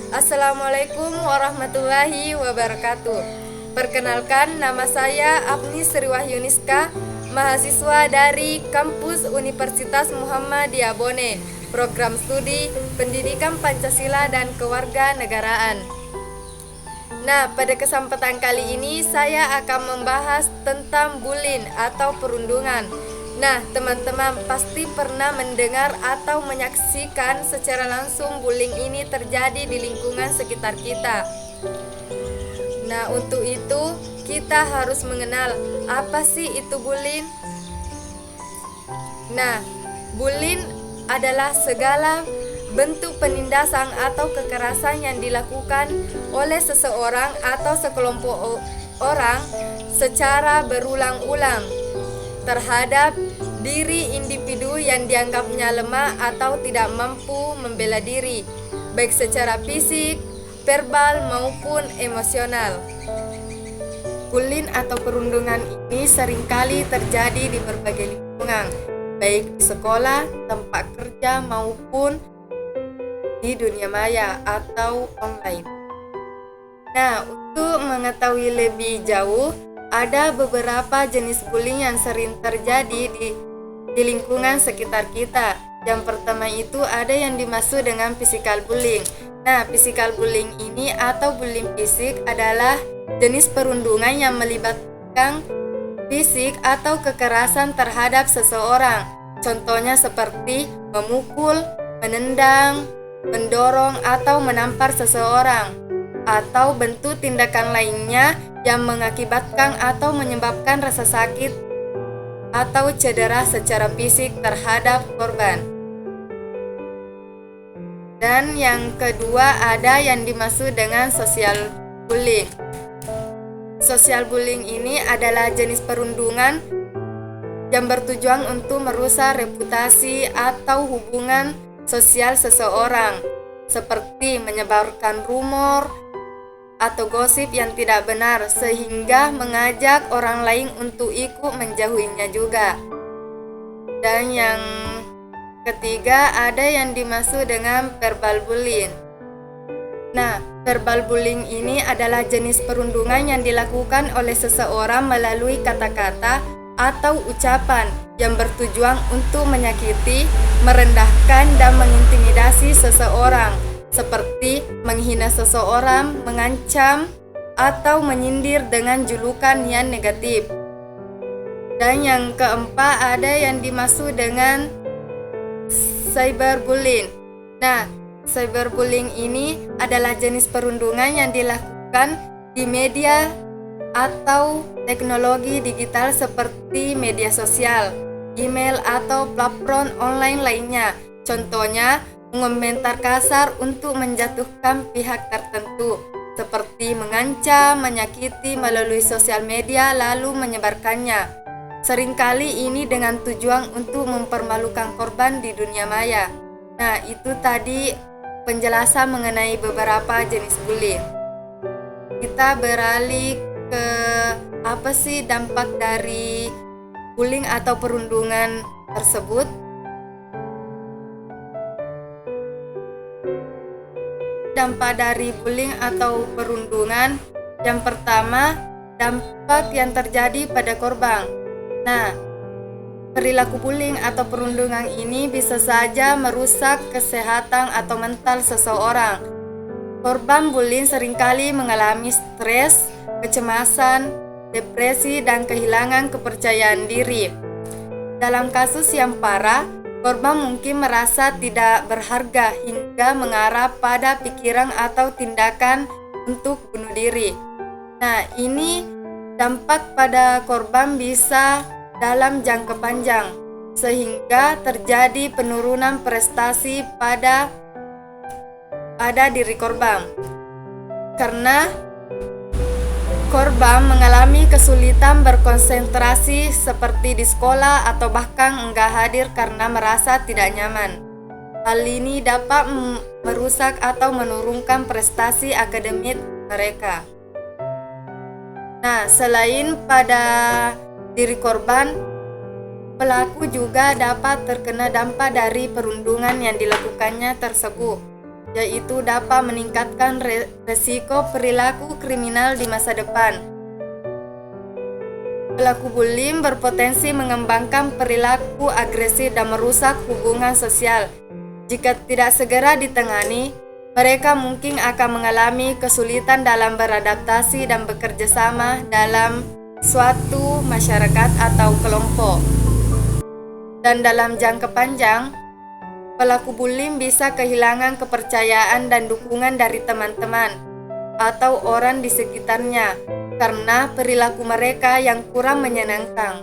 Assalamualaikum warahmatullahi wabarakatuh. Perkenalkan, nama saya Apni Sriwahyuniska, mahasiswa dari Kampus Universitas Muhammadiyah Bone, Program Studi Pendidikan Pancasila dan Kewarganegaraan. Nah, pada kesempatan kali ini saya akan membahas tentang bullying atau perundungan. Nah, teman-teman pasti pernah mendengar atau menyaksikan secara langsung bullying ini terjadi di lingkungan sekitar kita. Nah, untuk itu kita harus mengenal apa sih itu bullying. Nah, bullying adalah segala bentuk penindasan atau kekerasan yang dilakukan oleh seseorang atau sekelompok orang secara berulang-ulang terhadap diri individu yang dianggapnya lemah atau tidak mampu membela diri, baik secara fisik, verbal maupun emosional. Bullying atau perundungan ini seringkali terjadi di berbagai lingkungan, baik di sekolah, tempat kerja maupun di dunia maya atau online. Nah, untuk mengetahui lebih jauh, ada beberapa jenis bullying yang sering terjadi di lingkungan sekitar kita. Yang pertama itu ada yang dimaksud dengan physical bullying. Nah, physical bullying ini atau bullying fisik adalah jenis perundungan yang melibatkan fisik atau kekerasan terhadap seseorang. Contohnya seperti memukul, menendang, mendorong atau menampar seseorang, atau bentuk tindakan lainnya yang mengakibatkan atau menyebabkan rasa sakit atau cedera secara fisik terhadap korban. Dan yang kedua ada yang dimaksud dengan social bullying. Social bullying ini adalah jenis perundungan yang bertujuan untuk merusak reputasi atau hubungan sosial seseorang, seperti menyebarkan rumor atau gosip yang tidak benar sehingga mengajak orang lain untuk ikut menjauhinya juga. Dan yang ketiga ada yang dimaksud dengan verbal bullying. Nah, verbal bullying ini adalah jenis perundungan yang dilakukan oleh seseorang melalui kata-kata atau ucapan yang bertujuan untuk menyakiti, merendahkan dan mengintimidasi seseorang, seperti menghina seseorang, mengancam, atau menyindir dengan julukan yang negatif. Dan yang keempat ada yang dimaksud dengan cyberbullying. Nah, cyberbullying ini adalah jenis perundungan yang dilakukan di media atau teknologi digital seperti media sosial, email, atau platform online lainnya. Contohnya, mengomentar kasar untuk menjatuhkan pihak tertentu, seperti mengancam, menyakiti melalui sosial media lalu menyebarkannya. Seringkali ini dengan tujuan untuk mempermalukan korban di dunia maya. Nah, itu tadi penjelasan mengenai beberapa jenis bullying. Kita beralih ke apa sih dampak dari bullying atau perundungan tersebut. Dampak dari bullying atau perundungan, yang pertama, dampak yang terjadi pada korban. Nah, perilaku bullying atau perundungan ini bisa saja merusak kesehatan atau mental seseorang. Korban bullying seringkali mengalami stres, kecemasan, depresi, dan kehilangan kepercayaan diri. Dalam kasus yang parah, korban mungkin merasa tidak berharga hingga mengarah pada pikiran atau tindakan untuk bunuh diri. Nah, ini dampak pada korban bisa dalam jangka panjang, sehingga terjadi penurunan prestasi pada diri korban. Karena korban mengalami kesulitan berkonsentrasi seperti di sekolah atau bahkan enggak hadir karena merasa tidak nyaman. Hal ini dapat merusak atau menurunkan prestasi akademik mereka. Nah, selain pada diri korban, pelaku juga dapat terkena dampak dari perundungan yang dilakukannya tersebut. yaitu dapat meningkatkan resiko perilaku kriminal di masa depan. Pelaku bullying berpotensi mengembangkan perilaku agresif dan merusak hubungan sosial. Jika tidak segera ditangani, mereka mungkin akan mengalami kesulitan dalam beradaptasi dan bekerja sama dalam suatu masyarakat atau kelompok. Dan dalam jangka panjang, pelaku bullying bisa kehilangan kepercayaan dan dukungan dari teman-teman atau orang di sekitarnya karena perilaku mereka yang kurang menyenangkan.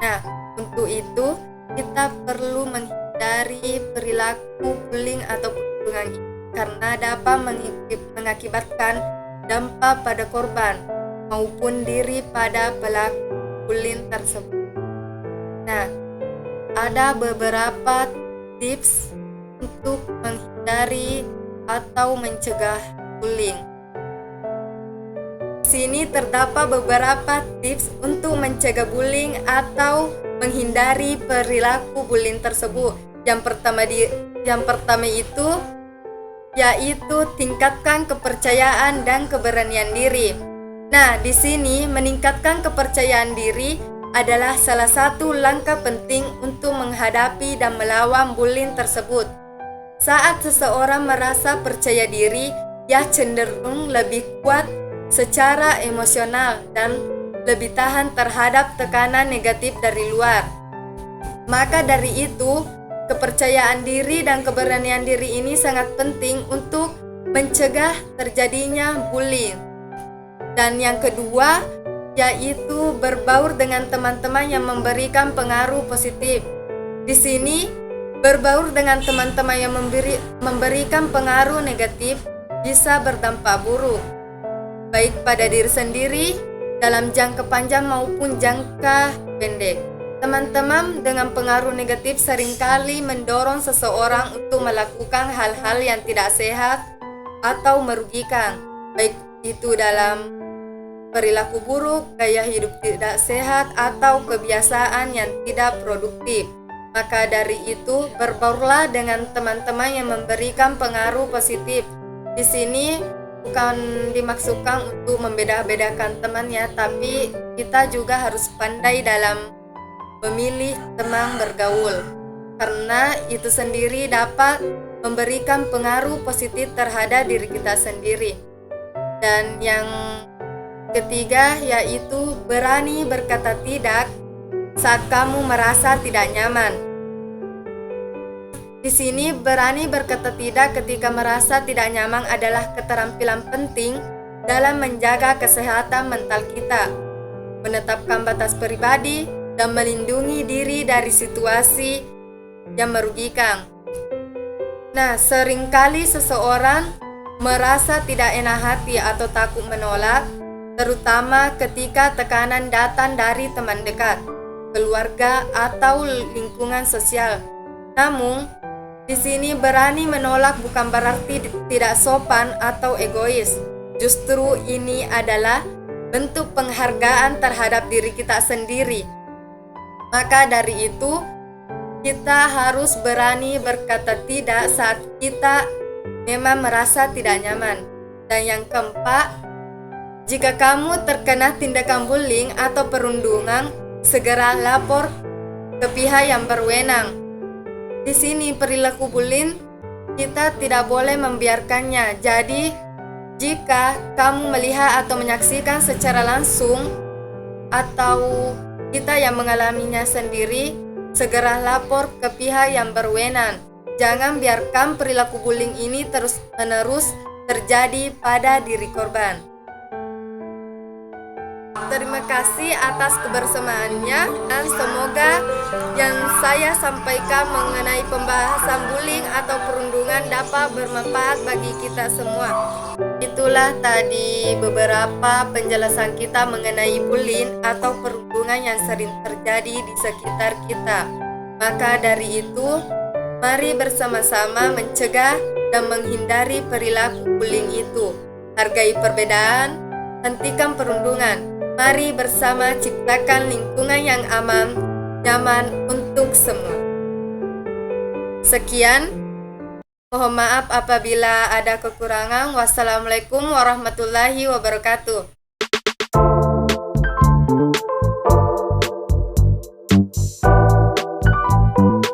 Nah, untuk itu kita perlu menghindari perilaku bullying atau perundungan ini karena dapat mengakibatkan dampak pada korban maupun diri pada pelaku bullying tersebut. Nah, ada beberapa tips untuk menghindari atau mencegah bullying. Di sini terdapat beberapa tips untuk mencegah bullying atau menghindari perilaku bullying tersebut. Yang pertama itu yaitu tingkatkan kepercayaan dan keberanian diri. Nah, di sini meningkatkan kepercayaan diri adalah salah satu langkah penting untuk menghadapi dan melawan bullying tersebut. Saat seseorang merasa percaya diri, ia cenderung lebih kuat secara emosional dan lebih tahan terhadap tekanan negatif dari luar. Maka dari itu, kepercayaan diri dan keberanian diri ini sangat penting untuk mencegah terjadinya bullying. Dan yang kedua, yaitu berbaur dengan teman-teman yang memberikan pengaruh positif. Di sini, berbaur dengan teman-teman yang memberikan pengaruh negatif bisa berdampak buruk, baik pada diri sendiri dalam jangka panjang maupun jangka pendek. Teman-teman dengan pengaruh negatif seringkali mendorong seseorang untuk melakukan hal-hal yang tidak sehat atau merugikan, baik itu dalam perilaku buruk, gaya hidup tidak sehat, atau kebiasaan yang tidak produktif. Maka dari itu, berbaurlah dengan teman-teman yang memberikan pengaruh positif. Di sini bukan dimaksudkan untuk membeda-bedakan temannya, tapi kita juga harus pandai dalam memilih teman bergaul, karena itu sendiri dapat memberikan pengaruh positif terhadap diri kita sendiri. Dan yang ketiga yaitu berani berkata tidak saat kamu merasa tidak nyaman. Di sini berani berkata tidak ketika merasa tidak nyaman adalah keterampilan penting dalam menjaga kesehatan mental kita, menetapkan batas pribadi, dan melindungi diri dari situasi yang merugikan. Nah, seringkali seseorang merasa tidak enak hati atau takut menolak, terutama ketika tekanan datang dari teman dekat, keluarga, atau lingkungan sosial. Namun, di sini berani menolak bukan berarti tidak sopan atau egois. Justru ini adalah bentuk penghargaan terhadap diri kita sendiri. Maka dari itu, kita harus berani berkata tidak saat kita memang merasa tidak nyaman. Dan yang keempat, jika kamu terkena tindakan bullying atau perundungan, segera lapor ke pihak yang berwenang. Di sini perilaku bullying kita tidak boleh membiarkannya. Jadi, jika kamu melihat atau menyaksikan secara langsung atau kita yang mengalaminya sendiri, segera lapor ke pihak yang berwenang. Jangan biarkan perilaku bullying ini terus-menerus terjadi pada diri korban. Terima kasih atas kebersamaannya, dan semoga yang saya sampaikan mengenai pembahasan bullying atau perundungan dapat bermanfaat bagi kita semua. Itulah tadi beberapa penjelasan kita mengenai bullying atau perundungan yang sering terjadi di sekitar kita. Maka dari itu, mari bersama-sama mencegah dan menghindari perilaku bullying itu. Hargai perbedaan, hentikan perundungan. Mari bersama ciptakan lingkungan yang aman, nyaman untuk semua. Sekian, Mohon maaf apabila ada kekurangan. Wassalamualaikum warahmatullahi wabarakatuh.